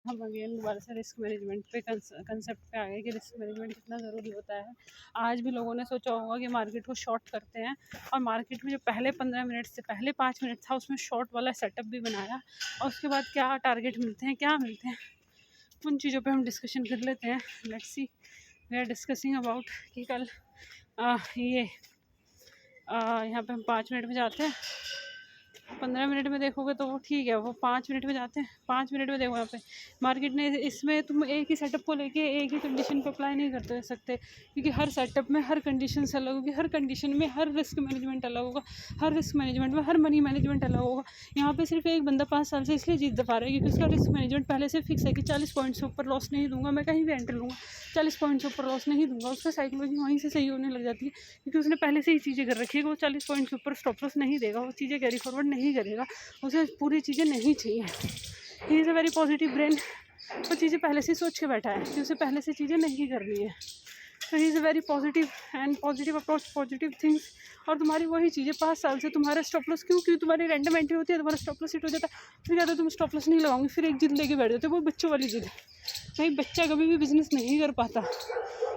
हम अगेन दोबारा से रिस्क मैनेजमेंट पे कंसेप्ट पे आ गए कि रिस्क मैनेजमेंट कितना ज़रूरी होता है। आज भी लोगों ने सोचा होगा कि मार्केट को शॉर्ट करते हैं, और मार्केट में जो पहले 15 मिनट से पहले 5 मिनट था उसमें शॉर्ट वाला सेटअप भी बनाया, और उसके बाद क्या टारगेट मिलते हैं, क्या मिलते हैं, उन चीज़ों पे हम डिस्कशन कर लेते हैं। Let's see, we are discussing about कि कल ये यहाँ पे हम 5 मिनट में जाते हैं, 15 मिनट में देखोगे तो वो ठीक है, वो 5 मिनट में जाते हैं। 5 मिनट में देखो यहाँ पे मार्केट ने, इसमें तुम एक ही सेटअप को लेके एक ही कंडीशन पे अप्लाई नहीं करते सकते, क्योंकि हर सेटअप में हर कंडीशन से अलग होगी, हर कंडीशन में हर रिस्क मैनेजमेंट अलग होगा, हर रिस्क मैनेजमेंट में हर मनी मैनेजमेंट अलग होगा। यहाँ पे सिर्फ एक बंदा 5 साल से इसलिए जीत पा रहा है क्योंकि उसका रिस्क मैनेजमेंट पहले से फिक्स है कि 40 पॉइंट से ऊपर लॉस नहीं दूंगा, मैं कहीं भी एंटर लूँगा 40 पॉइंट से ऊपर लॉस नहीं दूंगा। उसका साइकोलॉजी वहीं से सही होने लग जाती है, क्योंकि उसने पहले से ही चीज़ें कर रखी है कि वो 40 पॉइंट से ऊपर स्टॉप लॉस नहीं देगा, वो चीज़ें कैरी फॉरवर्ड नहीं करेगा, उसे पूरी चीज़ें नहीं चाहिए। He is a very positive brain, वो चीज़ें पहले से सोच के बैठा है कि उसे पहले से चीज़ें नहीं करनी है। तो he is a very positive and positive approach, positive things. और तुम्हारी वही चीज़ें 5 साल से तुम्हारा स्टॉप लॉस क्योंकि तुम्हारी रैंडम एंट्री होती है, तुम्हारा स्टॉप लॉस हिट हो जाता है, फिर कहते हो तुम स्टॉप लॉस नहीं लगाऊंगी, फिर एक जिद लेके बैठ जाते हो, वो बच्चों वाली जिद। भाई बच्चा कभी भी बिजनेस नहीं कर पाता,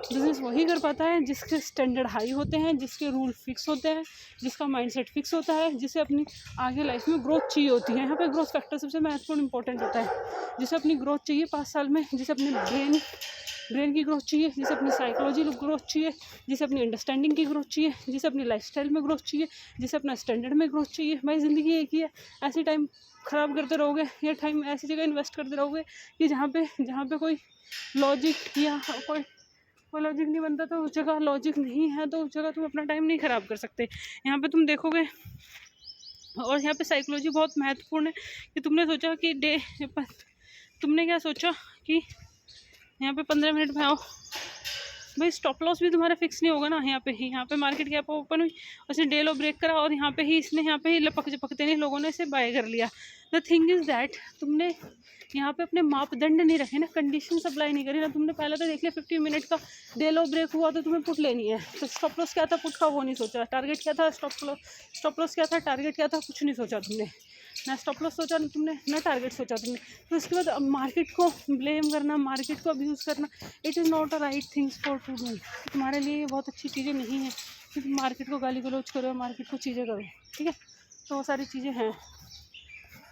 बिजनेस वही कर पाता है जिसके स्टैंडर्ड हाई होते हैं, जिसके रूल फिक्स होते हैं, जिसका माइंडसेट फिक्स होता है, जिसे अपनी आगे लाइफ में ग्रोथ चाहिए होती है। यहाँ पे ग्रोथ फैक्टर सबसे महत्वपूर्ण इंपॉर्टेंट होता है, जिसे अपनी ग्रोथ चाहिए 5 साल में, जिसे अपने ब्रेन की ग्रोथ चाहिए, जिसे अपनी साइकोलॉजी ग्रोथ चाहिए, जिसे अपनी अंडरस्टैंडिंग की ग्रोथ चाहिए, जिसे अपनी लाइफस्टाइल में ग्रोथ चाहिए, जिसे अपना स्टैंडर्ड में ग्रोथ चाहिए। भाई ज़िंदगी एक ही है, ऐसे टाइम ख़राब करते रहोगे या टाइम ऐसी जगह इन्वेस्ट करते रहोगे कि जहाँ पे कोई लॉजिक या कोई लॉजिक नहीं बनता, तो उस जगह लॉजिक नहीं है, तो उस जगह तुम अपना टाइम नहीं ख़राब कर सकते। यहाँ पे तुम देखोगे, और यहाँ पे साइकोलॉजी बहुत महत्वपूर्ण है कि तुमने सोचा कि तुमने क्या सोचा कि यहाँ पे 15 मिनट में आओ, भाई स्टॉप लॉस भी तुम्हारा फिक्स नहीं होगा ना। यहाँ पे मार्केट गैप ओपन हुई, उसने डे लो ब्रेक करा, और यहाँ पे ही लपकते नहीं लोगों ने इसे बाय कर लिया। द थिंग इज़ दैट तुमने यहाँ पे अपने मापदंड नहीं रखे ना, कंडीशन अप्लाई नहीं करी ना तुमने। पहले तो देख लिया 15 मिनट का डे लो ब्रेक हुआ तो तुम्हें पुट लेनी है, तो स्टॉप लॉस क्या था पुट का वो नहीं सोचा, टारगेट क्या था स्टॉप लॉस क्या था, टारगेट क्या था, कुछ नहीं सोचा तुमने, ना स्टॉप लॉस सोचा तुमने, ना टारगेट सोचा तुमने। तो उसके बाद मार्केट को ब्लेम करना, मार्केट को अब्यूज़ करना, it is not a right things for to do. तुम्हारे लिए ये बहुत अच्छी चीज़ें नहीं है कि तुम मार्केट को गाली गलौज करो, मार्केट को चीज़ें करो, ठीक है। तो वो सारी चीज़ें हैं,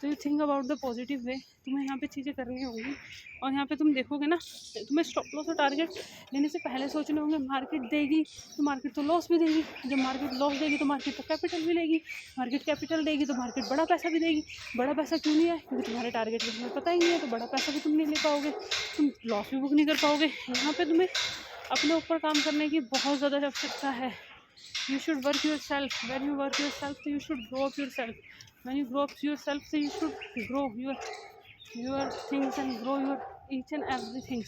तो you think about the positive way, तुम्हें यहाँ पे चीज़ें करनी होंगी। और यहाँ पे तुम देखोगे ना, तुम्हें स्टॉप लॉस और टारगेट लेने से पहले सोचने होंगे मार्केट देगी तो मार्केट तो लॉस भी देगी, जब मार्केट लॉस देगी तो मार्केट तो कैपिटल भी लेगी, मार्केट कैपिटल देगी तो मार्केट बड़ा पैसा भी देगी। बड़ा पैसा क्यों नहीं है, क्योंकि तुम्हारे टारगेट का तुम्हें पता ही नहीं है, तो बड़ा पैसा भी तुम नहीं ले पाओगे, तुम लॉस भी बुक नहीं कर पाओगे। यहाँ पर तुम्हें अपने ऊपर काम करने की बहुत ज़्यादा आवश्यकता है। You should work yourself. When you work yourself, so you should grow up yourself. When you grow up yourself, so you should grow your things and grow your each and everything.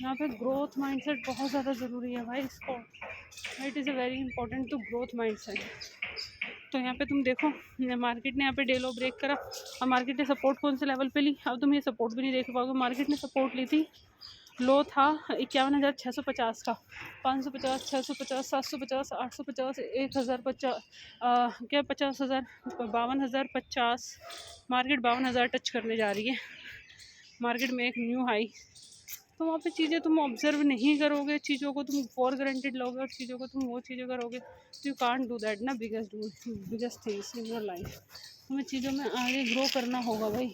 यहाँ पे growth mindset बहुत ज़्यादा ज़रूरी है भाई, इसको it is a very important to growth mindset. तो यहाँ पे तुम देखो, मार्केट ने यहाँ पे डे लो ब्रेक करा, और मार्केट ने सपोर्ट कौन से लेवल पे ली, अब तुम ये सपोर्ट भी नहीं देख पाओगे। मार्केट ने सपोर्ट ली थी, लो था 51,650 का, 550, 650, 750, 850, 1,050, क्या 50,000, 52,000, 50, मार्केट 52,000 टच करने जा रही है, मार्केट में एक न्यू हाई। तो वहाँ पे चीज़ें तुम ऑब्जर्व नहीं करोगे, चीज़ों को तुम फॉर ग्रांटेड लोगे, और चीज़ों को तुम वो चीज़ें करोगे, तो यू कांट डू दैट ना biggest things in your life. तुम्हें चीज़ों में आगे ग्रो करना होगा भाई,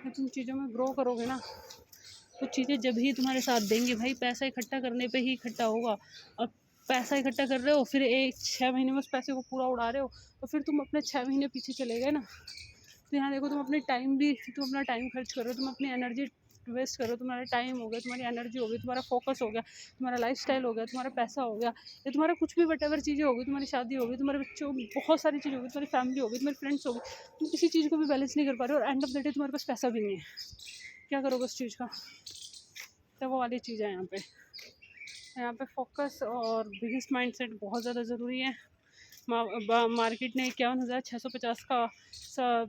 तो तुम चीज़ों में ग्रो करोगे ना तो चीज़ें जब ही तुम्हारे साथ देंगी। भाई पैसा इकट्ठा करने पे ही इकट्ठा होगा, और पैसा इकट्ठा कर रहे हो फिर 6 महीने में उस पैसे को पूरा उड़ा रहे हो, तो फिर तुम अपने 6 महीने पीछे चले गए ना। तो यहाँ देखो, तुम अपने टाइम भी, तुम अपना टाइम खर्च कर रहे हो, तुम अपनी एनर्जी वेस्ट करो, तुम्हारा टाइम हो गया, तुम्हारी एनर्जी हो गई, तुम्हारा फोकस हो गया, तुम्हारा लाइफस्टाइल हो गया, तुम्हारा पैसा हो गया, या तुम्हारा कुछ भी वट एवर चीज़ें होगी, तुम्हारी शादी होगी, तुम्हारे बच्चों, बहुत सारी चीज़ें होगी, तुम्हारी फैमिली होगी, तुम्हारे फ्रेंड्स होगी, तुम किसी चीज़ को भी बैलेंस नहीं कर पा रहे हो, और एंड ऑफ द डे तुम्हारे पास पैसा भी नहीं है। क्या करोगे उस चीज़ का, तो वो वाली चीज़ है यहाँ पे फोकस और बिगेस्ट माइंडसेट बहुत ज़्यादा ज़रूरी है। मार्केट ने 51,650 का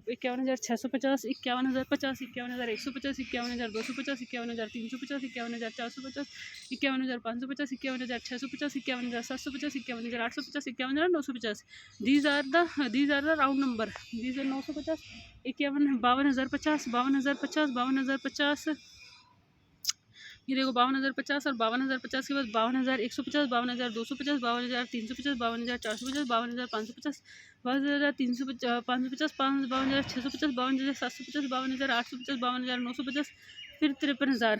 51,650, 51,050, 51,150, 51,250, 51,350, 51,450, 51,550, 51,650, 51,750, 51,850, 51,950. These are the round number. These are 950, 52,050, 52,050, 52,050. ये देखो 52,050 और 52,050 के बाद 52,150, 52,250, 52,350, 52,450, 52,550, 52,350, 550, 52,650, 52,750, 52,850, 52,950, फिर 53,000,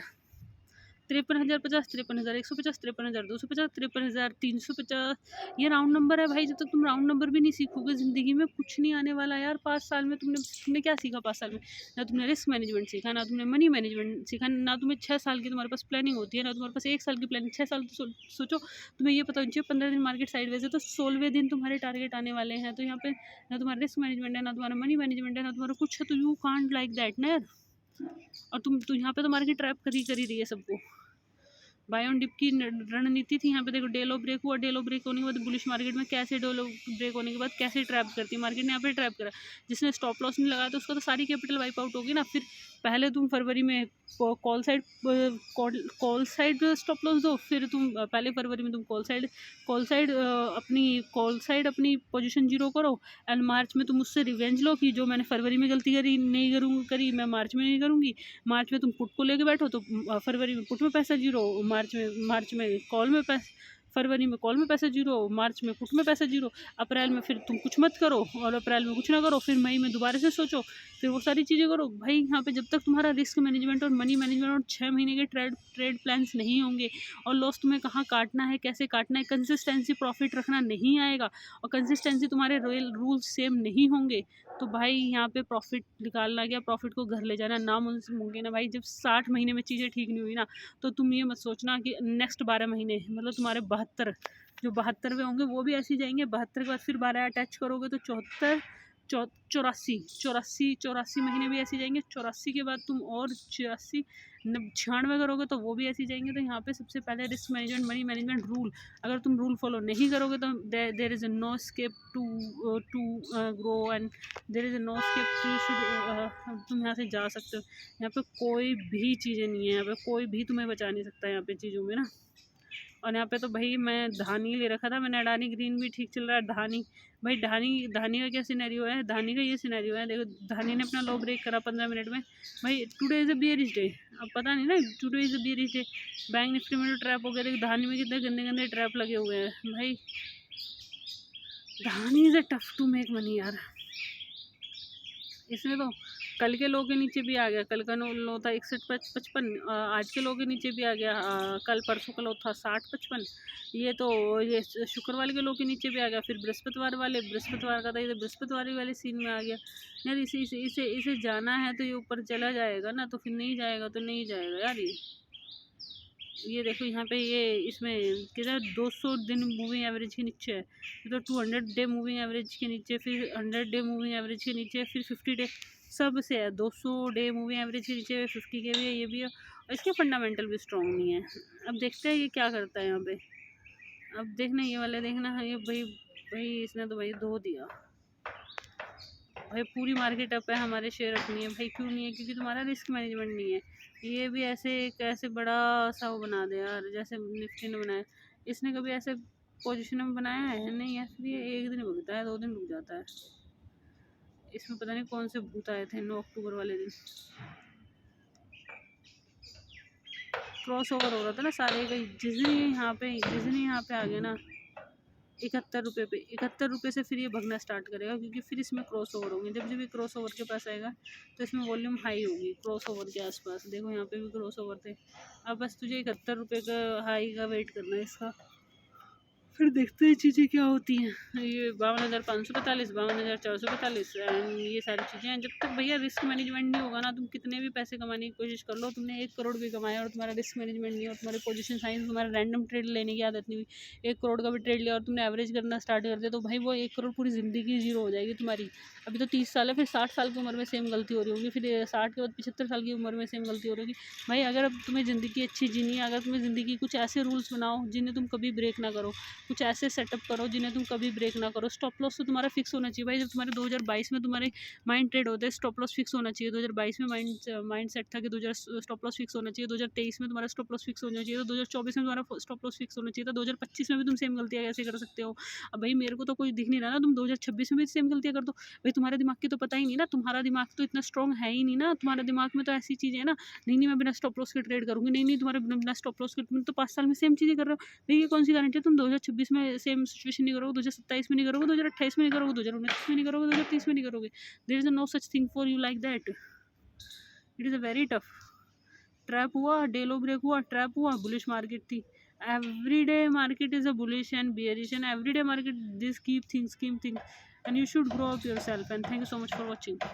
53,050, 53,150, 53,250, 53,350. ये राउंड नंबर है भाई। जब तक तुम राउंड नंबर भी नहीं सीखोगे ज़िंदगी में कुछ नहीं आने वाला यार। 5 साल में तुमने क्या सीखा? 5 साल में ना तुमने रिस्क मैनेजमेंट सीखा, ना तुमने मनी मैनेजमेंट सीखा, ना तुम्हें 6 साल की तुम्हारे पास प्लानिंग होती है, ना तुम्हारे पास 1 साल की प्लानिंग। 6 साल तो सोचो। तुम्हें ये पता होना चाहिए 15 दिन मार्केट साइडवेज है तो 16वें दिन तुम्हारे टारगेट आने वाले हैं। तो यहाँ पे ना तुम्हारा रिस्क मैनेजमेंट है, ना तुम्हारा मनी मैनेजमेंट है, ना तुम्हारा कुछ है। तो यू कांट लाइक दैट ना यार। और तुम तो यहाँ पे तो मार्केट ट्रैप कर ही रही है सबको। बाय ऑन डिप की रणनीति थी। यहाँ पे देखो डेलो ब्रेक हुआ, डेलो ब्रेक होने के बाद बुलिश मार्केट में कैसे डेलो ब्रेक होने के बाद कैसे ट्रैप करती है मार्केट ने। यहाँ पे ट्रैप करा, जिसने स्टॉप लॉस नहीं लगाया तो उसका तो सारी कैपिटल वाइप आउट होगी ना। फिर पहले तुम फरवरी में कॉल साइड स्टॉप लॉस दो, फिर तुम पहले फरवरी में तुम कॉल साइड अपनी पोजीशन जीरो करो, एंड मार्च में तुम उससे रिवेंज लो कि जो मैंने फरवरी में गलती करी मैं मार्च में नहीं करूँगी। मार्च में तुम पुट को लेके बैठो तो फरवरी में पुट में पैसा जीरो, मार्च में कॉल में पैसा, फरवरी में कॉल में पैसा जीरो, मार्च में पुट में पैसा जीरो, अप्रैल में फिर तुम कुछ मत करो और अप्रैल में कुछ ना करो, फिर मई में दोबारा से सोचो, फिर वो सारी चीज़ें करो। भाई यहाँ पे जब तक तुम्हारा रिस्क मैनेजमेंट और मनी मैनेजमेंट और 6 महीने के ट्रेड प्लान्स नहीं होंगे और लॉस तुम्हें कहाँ काटना है, कैसे काटना है, कंसिस्टेंसी प्रॉफिट रखना नहीं आएगा और कंसिस्टेंसी तुम्हारे रूल्स सेम नहीं होंगे, तो भाई यहाँ पे प्रॉफिट निकालना क्या, प्रॉफिट को घर ले जाना नामुमकिन है भाई। जब 60 महीने में चीज़ें ठीक नहीं हुई ना तो तुम ये मत सोचना कि नेक्स्ट 12 महीने मतलब तुम्हारे 72 जो 72वें होंगे वो भी ऐसे जाएंगे। 72 के बाद फिर 12 अटैच करोगे तो 74, 84 महीने भी ऐसे जाएंगे। 84 के बाद तुम और 86, 96 करोगे तो वो भी ऐसे जाएंगे। तो यहाँ पे सबसे पहले risk management, money management rule, अगर तुम रूल फॉलो नहीं करोगे तो there is no escape to grow and there is no escape तुम यहाँ से जा सकते हो। यहाँ पे कोई भी चीज़ें नहीं है, यहाँ पे कोई भी तुम्हें बचा नहीं सकता यहाँ पे चीज़ों में ना। और यहाँ पे तो भाई मैं धानी ले रखा था मैंने, अडानी ग्रीन भी ठीक चल रहा है। भाई धानी का क्या सिनेरियो है, धानी का ये सिनेरियो है। देखो धानी ने अपना लो ब्रेक करा 15 मिनट में। भाई today is a bearish day, अब पता नहीं ना, today is a bearish day. Bank Nifty में तो ट्रैप हो गया। देखो धानी में कितने गंदे गंदे ट्रैप लगे हुए हैं भाई। धानी is a tough to make money यार। इसमें तो कल के लो के नीचे भी आ गया, कल का लो था 61-55, आज के लो के नीचे भी आ गया। कल परसों का लो था 60-55। ये शुक्रवार के लो के नीचे भी आ गया। फिर बृहस्पतिवार का था, ये बृहस्पतिवार वाले सीन में आ गया यार। इसे जाना है तो ये ऊपर चला जाएगा ना, तो फिर नहीं जाएगा तो नहीं जाएगा यार। ये देखो यहाँ पे ये इसमें किधर 200 दिन मूविंग एवरेज के नीचे है, तो 200 डे मूविंग एवरेज के नीचे, फिर 100 डे मूविंग एवरेज के नीचे, फिर 50 डे सब से है। 200 डे मूविंग एवरेज के नीचे 50 के भी है, ये भी है। और इसके फंडामेंटल भी स्ट्रॉन्ग नहीं है। अब देखते हैं ये क्या करता है यहाँ पे। अब देखना ये वाले, देखना ये भाई इसने तो भाई धो दिया भाई। पूरी मार्केट अप है, हमारे शेयर अपनी है भाई। क्यों नहीं है? क्योंकि तुम्हारा रिस्क मैनेजमेंट नहीं है। ये भी ऐसे बड़ा सा वो बना दे यार, जैसे निफ्टी ने बनाया। इसने कभी ऐसे पोजीशन में बनाया है नहीं है। फिर ये एक दिन रुकता है, 2 दिन रुक जाता है। इसमें पता नहीं कौन से भूत आए थे 9 अक्टूबर वाले दिन। क्रॉस ओवर हो रहा था ना सारे का। जिस दिन यहाँ पे आ गया ना 71 रुपये पे, 71 रुपये से फिर ये भगना स्टार्ट करेगा, क्योंकि फिर इसमें क्रॉस ओवर होंगे। जब ये क्रॉस ओवर के पास आएगा तो इसमें वॉल्यूम हाई होगी क्रॉस ओवर के आसपास। देखो यहाँ पे भी क्रॉस ओवर थे। अब बस तुझे 71 रुपये का हाई का वेट करना है इसका, फिर देखते हैं चीज़ें क्या होती हैं। ये 52,545, 52,445 एंड ये सारी चीज़ें हैं। जब तक भैया रिस्क मैनेजमेंट नहीं होगा ना, तुम कितने भी पैसे कमाने की कोशिश कर लो, तुमने 1 करोड़ भी कमाया और तुम्हारा रिस्क मैनेजमेंट नहीं हो, तुम्हारे पोजीशन साइंस, तुम्हारा रैंडम ट्रेड लेने की आदत नहीं हुई, 1 करोड़ का भी ट्रेड लिया और तुमने एवरेज करना स्टार्ट कर दिया, तो भाई वो 1 करोड़ पूरी ज़िंदगी जीरो हो जाएगी तुम्हारी। अभी तो 30 साल है, फिर 60 साल की उम्र में सेम गलती हो रही होगी, फिर 60 के बाद 75 साल की उम्र में सेम गलती हो रही होगी। भाई अगर अब तुम्हें ज़िंदगी अच्छी जीनी है, अगर तुम्हें ज़िंदगी कुछ ऐसे रूल्स बनाओ जिन्हें तुम कभी ब्रेक ना करो। कुछ ऐसे सेटअप करो जिन्हें तुम कभी ब्रेक ना करो। स्टॉप लॉस तो तुम्हारा फिक्स होना चाहिए भाई। जब तुम्हारे 2022 में तुम्हारे माइंड ट्रेड होते हैं, स्टॉप लॉस फिक्स होना चाहिए। 2022 में माइंड सेट था कि 2000 स्टॉप लॉस फिक्स होना चाहिए। 2023 में तुम्हारा स्टॉप लॉस फिक्स होना चाहिए। तो 2024 में तुम्हारा स्टॉप लॉस फिक्स होना चाहिए था। 2025 में भी तुम सेम गलतियाँ कैसे कर सकते हो? अब भाई मेरे को तो कुछ दिख नहीं रहा ना, तुम 2026 में भी सेम गलतियाँ कर दो। भाई तुम्हारे दिमाग की तो पता ही नहीं ना, तुम्हारा दिमाग तो इतना स्ट्रॉन्ग है ही नहीं ना। तुम्हारे दिमाग में तो ऐसी चीज़ें है ना, नहीं नहीं मैं बिना स्टॉप लॉस के ट्रेड करूँगी, नहीं नहीं तुम्हारे बिना स्टॉप लॉस के तुम तो 5 साल में सेम चीज़ें कर रहे हो। भाई ये कौन सी गारंटी है तुम 2026 में सेम सिचुएशन नहीं करोगे, 2027 में नहीं करोगे, 2028 में नहीं करोगे, 2029 में नहीं करोगे, 2030 में नहीं करोगे। There is no such thing for you like that. It is a very tough. Trap हुआ, डेलो ब्रेक हुआ, ट्रैप हुआ, बुलिश मार्केट थी। Every day market is a bullish and bearish, and every day market this keep things and you should grow up yourself, and thank you so much for watching.